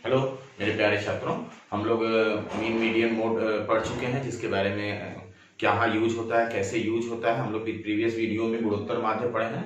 Hello मेरे प्यारे छात्रों, हम लोग मीन मीडियन मोड पढ़ चुके हैं, जिसके बारे में क्या यूज होता है, कैसे यूज होता है। हम लोग प्रीवियस वीडियो में गुणोत्तर माध्य पढ़े हैं।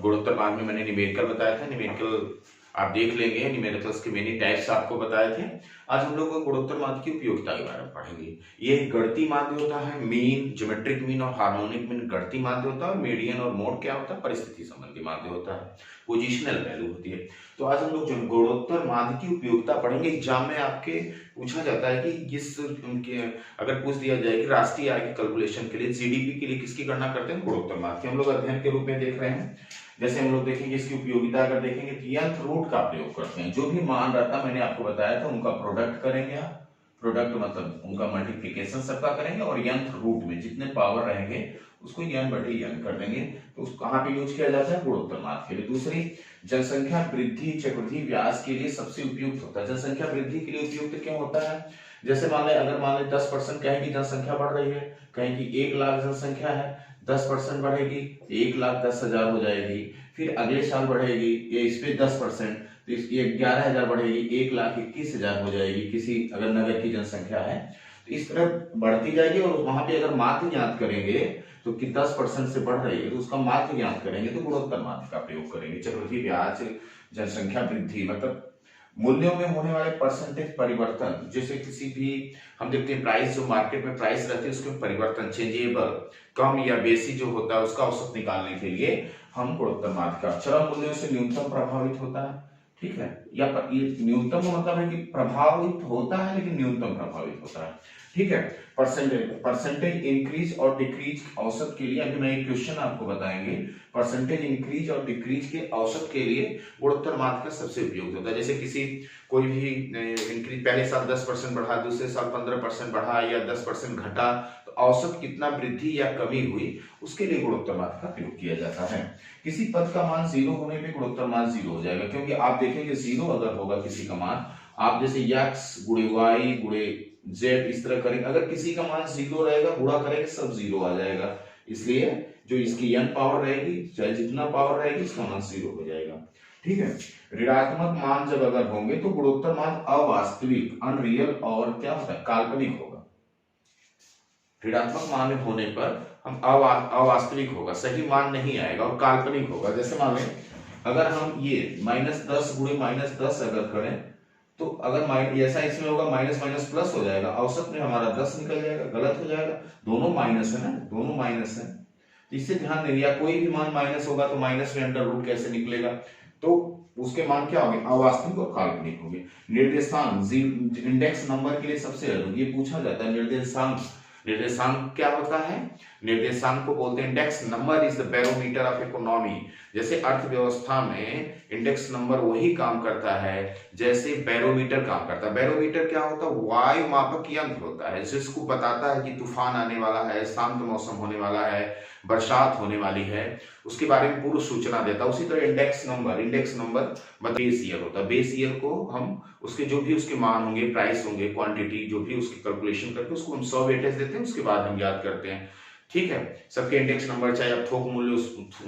गुणोत्तर माध्य में मैंने न्यूमेरिकल बताया था, न्यूमेरिकल आप देख लेंगे, न्यूमेरिकल्स के मेनी टाइप्स आपको बताए थे। आज हम लोग गुणोत्तर माध्य की उपयोगिता के बारे में पढ़ेंगे। ये गणितीय माध्य होता है, मीन, ज्योमेट्रिक मीन और हार्मोनिक मीन गणितीय माध्य होता है, और मीडियन और मोड क्या होता है, परिस्थिति संबंधी माध्य होता है, पोजिशनल वैल्यू होती है। तो आज हम लोग जो गुणोत्तर माध्य की उपयोगिता पढ़ेंगे। एग्जाम में आपके पूछा जाता है कि अगर पूछ दिया जाए कि राष्ट्रीय आय की कैलकुलेशन के लिए, जीडीपी के लिए किसकी गणना करते हैं, गुणोत्तर माध्य की हम लोग अध्ययन के रूप में देख रहे हैं। जैसे हम लोग देखेंगे इसकी उपयोगिता, अगर देखेंगे तो nth रूट का प्रयोग करते हैं। जो भी मान रहता मैंने आपको बताया था उनका प्रोडक्ट करेंगे आप। प्रोडक्ट मतलब उनका मल्टीप्लिकेशन सबका करेंगे, और nth रूट में जितने पावर रहेंगे उसको n/n कर देंगे। तो कहाँ पे यूज किया जाता है, गुणोत्तर माध्य के लिए। दूसरी, जनसंख्या वृद्धि चक्रवृद्धि व्यास के लिए सबसे उपयुक्त होता है। जनसंख्या वृद्धि के लिए उपयुक्त क्यों होता है? जैसे मान ले, अगर मान ले 10% कहें कि जनसंख्या बढ़ रही है, कहें कि 1 लाख जनसंख्या है, 10% बढ़ेगी 1,10,000 हो जाएगी। फिर अगले साल बढ़ेगी ये इस पे 10%, तो ये 11,000 बढ़ेगी 1,21,000 हो जाएगी, किसी अगर नगर की जनसंख्या है। तो इस तरह बढ़ती जाएगी, और वहां पे अगर माध्य ज्ञात करेंगे तो कि 10% से बढ़ रही है तो उसका माध्य ज्ञात करेंगे, तो गुणोत्तर माध्य का प्रयोग करेंगे। चक्रवृद्धि ब्याज, जनसंख्या वृद्धि मतलब मूल्यों में होने वाले परसेंटेज परिवर्तन, जैसे किसी भी हम देखते हैं प्राइस, जो मार्केट में प्राइस रहती है उसके परिवर्तन, चेंजेबल, कम या बेसी जो होता है उसका औसत निकालने के लिए हम गुणोत्तर माध्य का। चरम मूल्यों से न्यूनतम प्रभावित होता है, ठीक है, या ये न्यूनतम मतलब है कि प्रभावित होता है लेकिन न्यूनतम प्रभावित होता है, ठीक है। परसेंटेज इंक्रीज और डिक्रीज औसत के लिए, अभी मैं एक क्वेश्चन आपको बताएंगे। परसेंटेज इंक्रीज और डिक्रीज के औसत के लिए गुणोत्तर माध्य का सबसे उपयोग होता है। जैसे किसी कोई भी इंक्रीज, पहले साल 10% बढ़ा, दूसरे साल 15% बढ़ा या 10% घटा, तो औसत कितना वृद्धि या कमी हुई उसके लिए गुणोत्तर माध्य का प्रयोग किया जाता है। किसी पद का मान 0 होने पे गुणोत्तर माध्य 0 हो जाएगा, क्योंकि आप देखेंगे 0 अगर होगा किसी का मान, आप जैसे x गुणे y गुणे z इस तरह करेंगे, अगर किसी का मान 0 रहेगा गुणा करेंगे सब 0 आ जाएगा। इसलिए जो इसकी n पावर रहेगी, चाहे जितना पावर रहेगी, उसका मान 0 हो जाएगा, ठीक है। ऋणात्मक मान जब अगर होंगे तो गुणोत्तर माध्य अवास्तविक, अनरियल और क्या होता है, काल्पनिक होगा। ऋणात्मक मान होने पर हम अवास्तविक होगा, सही मान नहीं आएगा और काल्पनिक होगा। जैसे मान लें अगर हम ये -10 गुणे -10 अगर करें, तो अगर ऐसा इसमें होगा माइनस माइनस प्लस हो जाएगा, औसत में हमारा 10 निकल जाएगा, गलत हो जाएगा। दोनों माइनस है ना, दोनों माइनस है, तो इससे ध्यान देंगे। या कोई भी मान माइनस होगा तो माइनस में अंडर रूट कैसे निकलेगा, तो उसके मान क्या होंगे, अवास्तविक और काल्पनिक होंगे। निर्देशांक, इंडेक्स नंबर के लिए सबसे अलग ये पूछा जाता है। निर्देशांक, निर्देशांक क्या होता है, निर्देशांक को बोलते हैं index number is the barometer of economy. जैसे अर्थव्यवस्था में इंडेक्स नंबर वही काम करता है जैसे बैरोमीटर काम करता है। बैरोमीटर क्या होता है, वायु मापक यंत्र होता है, जिसको बताता है कि तूफान आने वाला है, शांत मौसम होने वाला है, बरसात होने वाली है, उसके बारे में पूर्व सूचना देता है। उसी तरह इंडेक्स नंबर बेस ईयर होता है। बेस ईयर को हम उसके जो भी उसके मान होंगे, प्राइस होंगे, क्वांटिटी जो भी उसकी कैलकुलेशन करके उसको हम 100 वेटेज देते हैं, उसके बाद हम याद करते हैं, ठीक है। सबके इंडेक्स नंबर, चाहे आप थोक मूल्य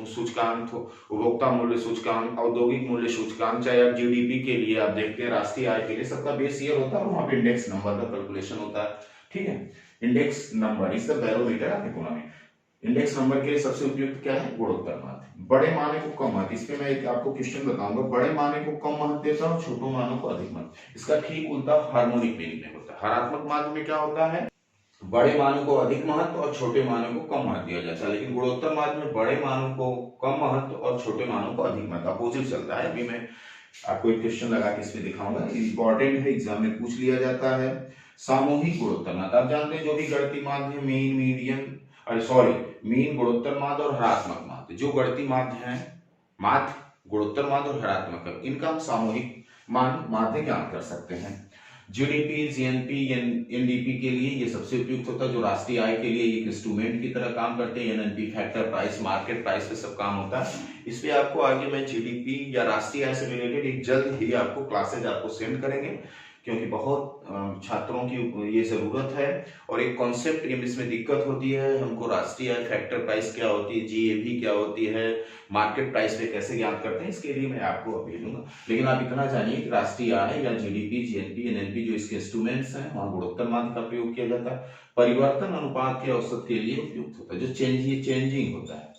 सूचकांक, उपभोक्ता मूल्य सूचकांक, औद्योगिक मूल्य सूचकांक, चाहे आप जीडीपी के लिए आप देखते हैं, राष्ट्रीय आय के लिए, सबका बेस ईयर होता है और वहां पे इंडेक्स नंबर का कैलकुलेशन होता है, ठीक है। Index number is the barometer of economy. Index number के लिए सबसे उपयुक्त क्या है, गुणोत्तर माध्य। बड़े माने को कम महत्व, इस पे मैं एक आपको क्वेश्चन बताऊंगा। बड़े माने को कम महत्व देता है और छोटे मानों को अधिक महत्व। इसका ठीक उल्टा हार्मोनिक मीन में होता है। हरात्मक माध्य में क्या होता है, बड़े मानों को अधिक महत्व और छोटे मानों को कम महत्व दिया जाता है, लेकिन गुणोत्तर माध्य में बड़े मानों को कम महत्व और छोटे मानों को अधिक महत्व, अपोजिट चलता है। अभी मैं आपको एक क्वेश्चन लगा के इसमें दिखाऊंगा, इंपॉर्टेंट है, एग्जाम में पूछ लिया जाता है। सामूहिक गुणोत्तर माध्य, आप जानते हैं जो भी गणितीय माध्य, मीन, मीडियन, मीन, गुणोत्तर माध्य और हरात्मक माध्य, जो गणितीय माध्य है, माध्य, गुणोत्तर माध्य और हरात्मक, इनका हम सामूहिक मान माध्य ज्ञात कर सकते हैं। जीडीपी, जीएनपी, एनडीपी के लिए ये सबसे उपयुक्त होता है, जो राष्ट्रीय आय के लिए एक इंस्ट्रूमेंट की तरह काम करते हैं। NNP, factor, price, market price पे सब काम होता है। इस पे आपको आगे मैं जीडीपी या राष्ट्रीय आय से रिलेटेड एक जल्द ही आपको क्लासेज आपको सेंड करेंगे, क्योंकि बहुत छात्रों की ये ज़रूरत है। और एक कॉन्सेप्ट इसमें दिक्कत होती है हमको, राष्ट्रीय आय फैक्टर प्राइस क्या होती है, जीएवी क्या होती है, मार्केट प्राइस पे कैसे ज्ञात करते हैं, इसके लिए मैं आपको अभी दूंगा। लेकिन आप इतना जानिए कि राष्ट्रीय आय या जीडीपी, जीएनपी, एनएनपी जो इसके इंस्ट्रूमेंट्स हैं वहां गुणोत्तर माध्य का प्रयोग किया जाता है। परिवर्तन अनुपात के औसत के लिए उपयुक्त होता है, जो चेंजिंग होता है,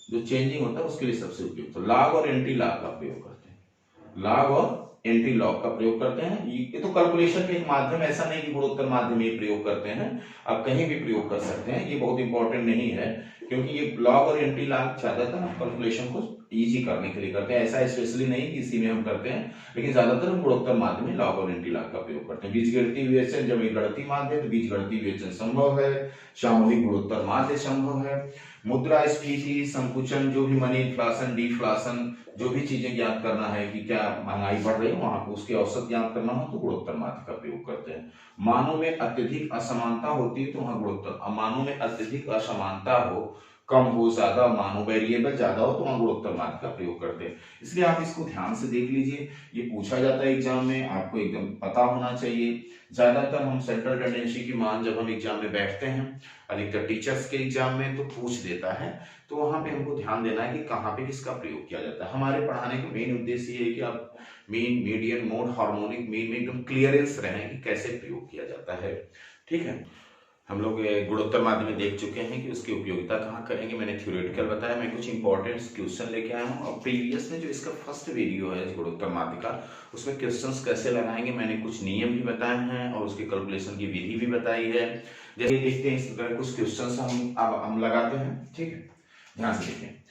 जो चेंजिंग होता है उसके लिए सबसे उपयुक्त। लाग और एंटी लाग का प्रयोग करते हैं, लाग और एंटी लॉग का प्रयोग करते हैं। ये तो कैलकुलेशन के एक माध्यम, ऐसा नहीं कि गुणोत्तर माध्यम ये प्रयोग करते हैं, आप कहीं भी प्रयोग कर सकते हैं, ये बहुत इंपॉर्टेंट नहीं है, क्योंकि ये लॉग और एंटी लॉग ज्यादातर हम कैलकुलेशन को इजी करने के लिए करते हैं। ऐसा स्पेशली नहीं कि इसी में हम करते हैं, लेकिन ज्यादातर हम गुणोत्तर माध्यम में लॉग और एंटी लॉग का प्रयोग करते हैं। बीजगणितीय विवेचन, जब एक गणितीय माध्य है तो बीजगणितीय विवेचन संभव है, सामूहिक गुणोत्तर माध्य संभव है। मुद्रास्फीति, संकुचन, जो भी मनी इन्फ्लेशन, डिफ्लेशन, जो भी चीजें ज्ञात करना है कि क्या महंगाई बढ़ रही है वहां पर उसके औसत ज्ञात करना हो तो गुणोत्तर माध्य का प्रयोग करते हैं। मानों में अत्यधिक असमानता होती है तो वहां गुणोत्तर, मानों में अत्यधिक असमानता हो, कम हो, ज्यादा मानो, वेरिएबल ज्यादा हो तो वहां गुणोत्तर माध्य का प्रयोग करते हैं। इसलिए आप इसको ध्यान से देख लीजिए, ये पूछा जाता है एग्जाम में, आपको एकदम पता होना चाहिए। ज्यादातर हम सेंट्रल टेंडेंसी की मान जब हम एग्जाम में बैठते हैं, अधिकतर टीचर्स के एग्जाम में तो पूछ देता है, तो वहां पे हमको ध्यान देना है कि कहाँ पे किसका प्रयोग किया जाता है। हमारे पढ़ाने का मेन उद्देश्य ये है कि आप mean, median, mode, harmonic mean में एकदम क्लियरेंस रहें कि कैसे प्रयोग किया जाता है। ठीक है, हम लोग गुणोत्तर माध्य में देख चुके हैं कि उसकी उपयोगिता कहाँ करेंगे, मैंने थ्योरेटिकल बताया। मैं कुछ इंपॉर्टेंट क्वेश्चन लेके आया हूँ, और प्रीवियस में जो इसका फर्स्ट वीडियो है गुणोत्तर माध्य का, उसमें क्वेश्चंस कैसे लगाएंगे मैंने कुछ नियम भी बताए हैं और उसके कैलकुलेशन की विधि भी बताई है। जैसे देखते हैं इस तरह कुछ क्वेश्चन हम लगाते हैं। ठीक है, ध्यान से देखें।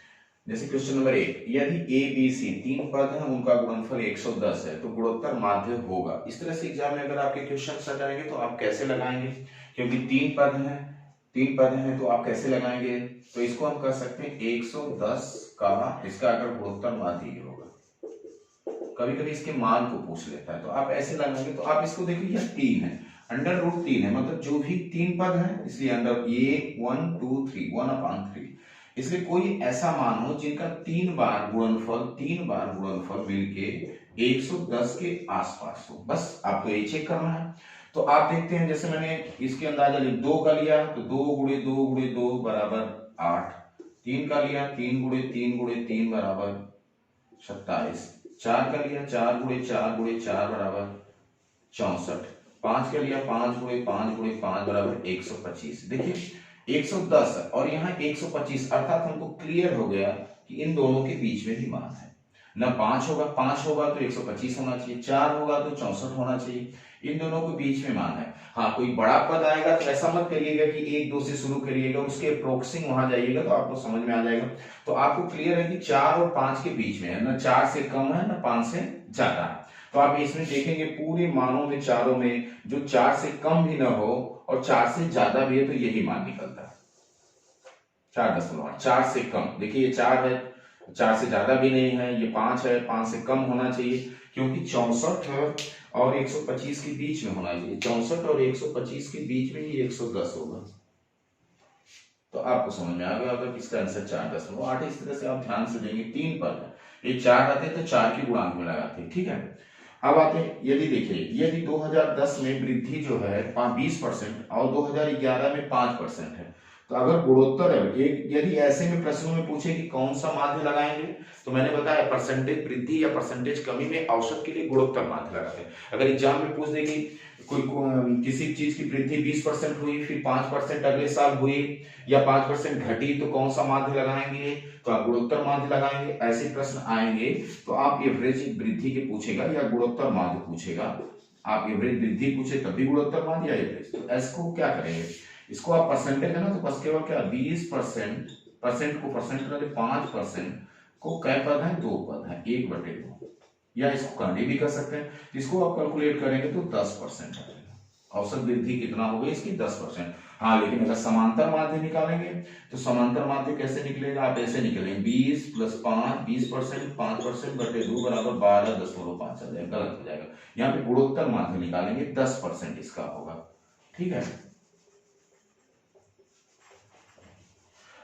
जैसे क्वेश्चन नंबर 1, यदि ए बी सी 3 पद हैं, उनका गुणनफल 110 है तो गुणोत्तर माध्य होगा। इस तरह से एग्जाम में अगर आपके क्वेश्चन आ जाएंगे तो आप कैसे लगाएंगे, क्योंकि 3 पद हैं तो आप कैसे लगाएंगे, तो इसको हम कर सकते हैं 110 का इसका अगर गुणोत्तर माध्य ही होगा। कभी कभी इसके मान को पूछ लेता है, तो आप ऐसे लगाएंगे। तो आप इसको देखिए, यह 3 है, √3 है, मतलब जो भी 3 पद है, इसलिए अंडर ये 1 2 3 1/3, इसलिए कोई ऐसा मान हो जिनका 3 बार गुणनफल मिलके 110 के आसपास हो, बस आपको ये चेक करना है। तो आप देखते हैं, जैसे मैंने इसके अंदाजा 2 का लिया तो 2 × 2 × 2 बराबर 8, 3 का लिया 3 × 3 × 3 बराबर 27, 4 का लिया 4 × 4 × 4 बराबर 64, 5 का लिया 5 × 5 × 5 बराबर 125। देखिए 110 और यहाँ 125, अर्थात हमको क्लियर हो गया कि इन दोनों के बीच में ही मान है। ना 5 होगा तो 125 होना चाहिए, 4 होगा तो 64 होना चाहिए, इन दोनों के बीच में मान है। हाँ, कोई बड़ा पद आएगा तो ऐसा मत करिएगा कि 1 2 से शुरू करिएगा, उसके अप्रोक्सिंग वहां जाइएगा तो आपको समझ में आ जाएगा। तो आपको क्लियर है कि 4 और 5 के बीच में है, ना 4 से कम है ना 5 से ज्यादा है। तो आप इसमें देखेंगे पूरे मानों में, चारों में जो 4 से कम भी ना हो और 4 से ज्यादा भी है तो यही मान निकलता है, 4.8। 4 से कम, देखिए ये 4 है, 4 से ज्यादा भी नहीं है, ये 5 है, 5 से कम होना चाहिए, क्योंकि 64 है और 125 के बीच में होना चाहिए, 64 और 125 के बीच में ही 110 होगा। तो आपको समझ में आ गया होगा कि इसका आंसर 4.8। इस तरह से आप ध्यान से देंगे, 3 पद है, ये 4 आते तो 4 की गुणांक में लगाते, ठीक है। अब आते हैं, यदि देखिए, यदि 2010 में वृद्धि जो है 20% और 2011 में 5% है, तो अगर गुणोत्तर है, यदि ऐसे में प्रश्नों में पूछे कि कौन सा माध्य लगाएंगे, तो मैंने बताया परसेंटेज वृद्धि या परसेंटेज कमी में औसत के लिए गुणोत्तर माध्य लगाते हैं। अगर एग्जाम में पूछ दे कि कोई किसी चीज की वृद्धि 20% हुई, फिर 5% अगले साल हुई या 5% घटी, तो कौन सा माध्य लगाएंगे, तो आप गुणोत्तर माध्य लगाएंगे। ऐसे प्रश्न आएंगे तो आप एवरेज वृद्धि के पूछेगा या गुणोत्तर माध्य पूछेगा। आप एवरेज वृद्धि पूछे तब भी गुणोत्तर माध्य या एवरेज, तो इसको क्या करेंगे, इसको आप परसेंटेज है ना, तो बस केवल क्या 20% को परसेंट कर 5% को कै पद है, 2 पद है, 1/2, या इसको कंडी भी कर सकते हैं। इसको आप कैलकुलेट करेंगे तो 10% आएगा। औसत वृद्धि कितना हो गई इसकी, 10%। हाँ, लेकिन अगर समांतर माध्य निकालेंगे तो समांतर माध्य कैसे निकलेगा, आप ऐसे निकलेंगे 20 + 5, 20%, 5% / 2 बराबर 12.5 आ जाएगा, गलत हो जाएगा। यहाँ पे गुणोत्तर माध्य निकालेंगे 10% इसका होगा, ठीक है।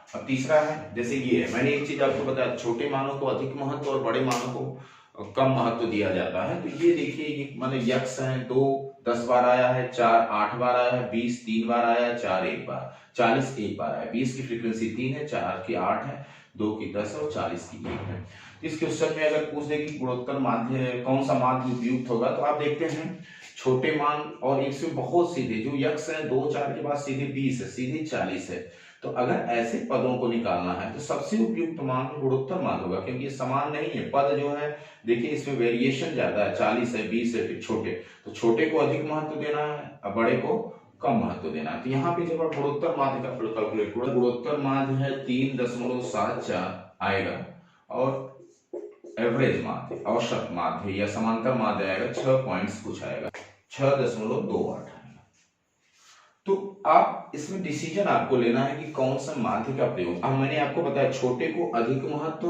अब तीसरा है, जैसे ये है, मैंने एक चीज आपको बताया, छोटे मानों को अधिक महत्व और बड़े मानों को कम महत्व दिया जाता है। तो ये देखिए, ये माने यक्स है, 2 10 बार आया है, 4 8 बार आया है, 20 3 बार आया है, 4 1 बार, 40 1 बार आया है। 20 की फ्रीक्वेंसी 3 है, 4 की 8 है, 2 की 10 है और 40 की 1 है। इस क्वेश्चन में अगर पूछ दे कि गुणोत्तर माध्य कौन सा माध्य उपयुक्त होगा, तो आप देखते हैं छोटे मान और एक से बहुत सीधे जो यक्स है 2 4 के बाद सीधे 20 है, सीधे 40 है। तो अगर ऐसे पदों को निकालना है तो सबसे उपयुक्त मान गुणोत्तर मान होगा, क्योंकि ये समान नहीं है। पद जो है देखिए इसमें वेरिएशन ज्यादा है, 40 है, 20 है, फिर छोटे, तो छोटे को अधिक महत्व देना है और बड़े को कम महत्व देना है। तो यहाँ पे जब आप गुणोत्तर माध्य का कैलकुलेट करो, गुणोत्तर माध्य है 3.74 आएगा और एवरेज माध्य, औसत माध्य या समांतर माध्य आएगा 6 पॉइंट्स कुछ आएगा, 6.28 आएगा। तो आप इसमें डिसीजन आपको लेना है कि कौन सा माध्य का प्रयोग। अब मैंने आपको बताया छोटे को अधिक महत्व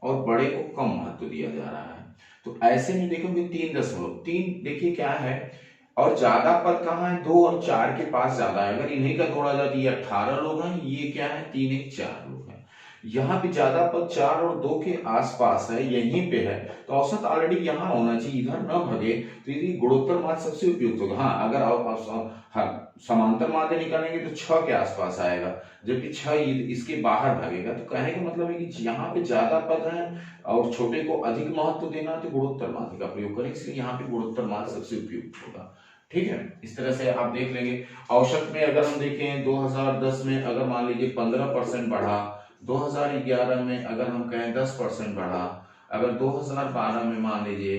और बड़े को कम महत्व दिया जा रहा है। तो ऐसे में देखोगे 3.3 देखिए क्या है, और ज्यादा पद कहाँ है, 2 और 4 के पास ज्यादा है। अगर इन्हीं का जोड़ा जाए तो ये 18 लोग हैं, ये क्या है 3 1 4 लोग हैं। यहाँ पे ज्यादा पद 4 और 2 के आसपास है, यहीं पे है, तो औसत ऑलरेडी यहाँ होना चाहिए, इधर न भगे। तो यदि गुणोत्तर माध्य सबसे उपयुक्त होगा। हाँ, अगर आप समांतर माध्य निकालेंगे तो 6 के आसपास आएगा, जबकि 6 इसके बाहर भागेगा। तो कहने का मतलब है कि यहाँ पे ज्यादा पद है और छोटे को अधिक महत्व देना, तो गुणोत्तर माध्य का प्रयोग करें, इसलिए यहाँ पे गुणोत्तर माध्य सबसे उपयुक्त होगा। ठीक है, इस तरह से आप देख लेंगे। औसत में अगर हम देखें 2010 में अगर मान लीजिए 15% बढ़ा, 2011 में अगर हम कहें 10% बढ़ा, अगर 2012 में मान लीजिए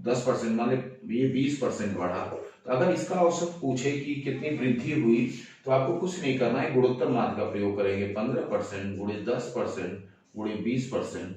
10%, मान लीजिए ये 20% बढ़ा, तो अगर इसका औसत पूछे कि कितनी वृद्धि हुई, तो आपको कुछ नहीं करना है, गुणोत्तर माध्य का प्रयोग करेंगे। 15% गुणे 10% गुणे 20%,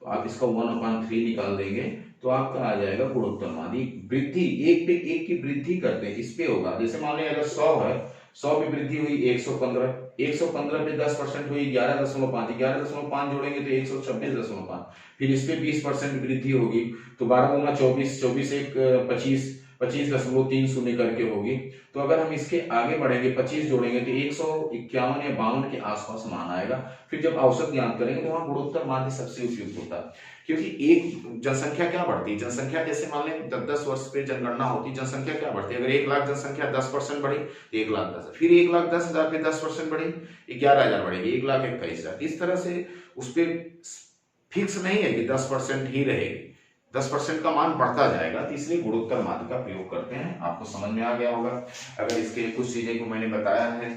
तो आप इसका 1/3 निकाल देंगे तो आपका आ जाएगा गुणोत्तर माध्य। वृद्धि एक पे एक की वृद्धि करते हैं, इस पे होगा। जैसे मान लीजिए अगर 100 है, 100 पे वृद्धि हुई 115, 115 पे 10% हुई 11.5, 11.5 जोड़ेंगे तो 126.5, फिर इस पे 20% वृद्धि होगी तो 12 दूना 24, 24 एक 25, 25.30 करके होगी। तो अगर हम इसके आगे बढ़ेंगे 25 जोड़ेंगे तो 151 या 52 के आसपास मान आएगा। फिर जब औसत ज्ञात करेंगे तो वहां गुणोत्तर माध्य सबसे उपयुक्त होता है, क्योंकि एक जनसंख्या क्या बढ़ती है, जनसंख्या जैसे मान लें 10 वर्ष पे जनगणना होती है, जनसंख्या क्या बढ़ती है, अगर 1 लाख जनसंख्या 10% बढ़ी 1,10,000, फिर 1,10,000 पे 10% बढ़ी 11,000 बढ़ेगी, 1,21,000। इस तरह से उस पर फिक्स नहीं है कि 10% ही रहेगी, 10% का मान बढ़ता जाएगा। तो इसलिए गुणोत्तर माध्य का प्रयोग करते हैं। आपको समझ में आ गया होगा। अगर इसके कुछ चीजें को मैंने बताया है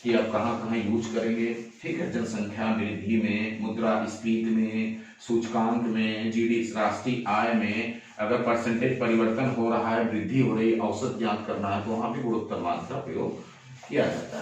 कि आप कहाँ कहाँ यूज करेंगे, ठीक है, जनसंख्या वृद्धि में, मुद्रास्फीति में, सूचकांक में, जीडी राष्ट्रीय आय में अगर परसेंटेज परिवर्तन हो रहा है, वृद्धि हो रही है, औसत ज्ञात करना है, तो वहां पे गुणोत्तर माध्य का प्रयोग किया जाता है।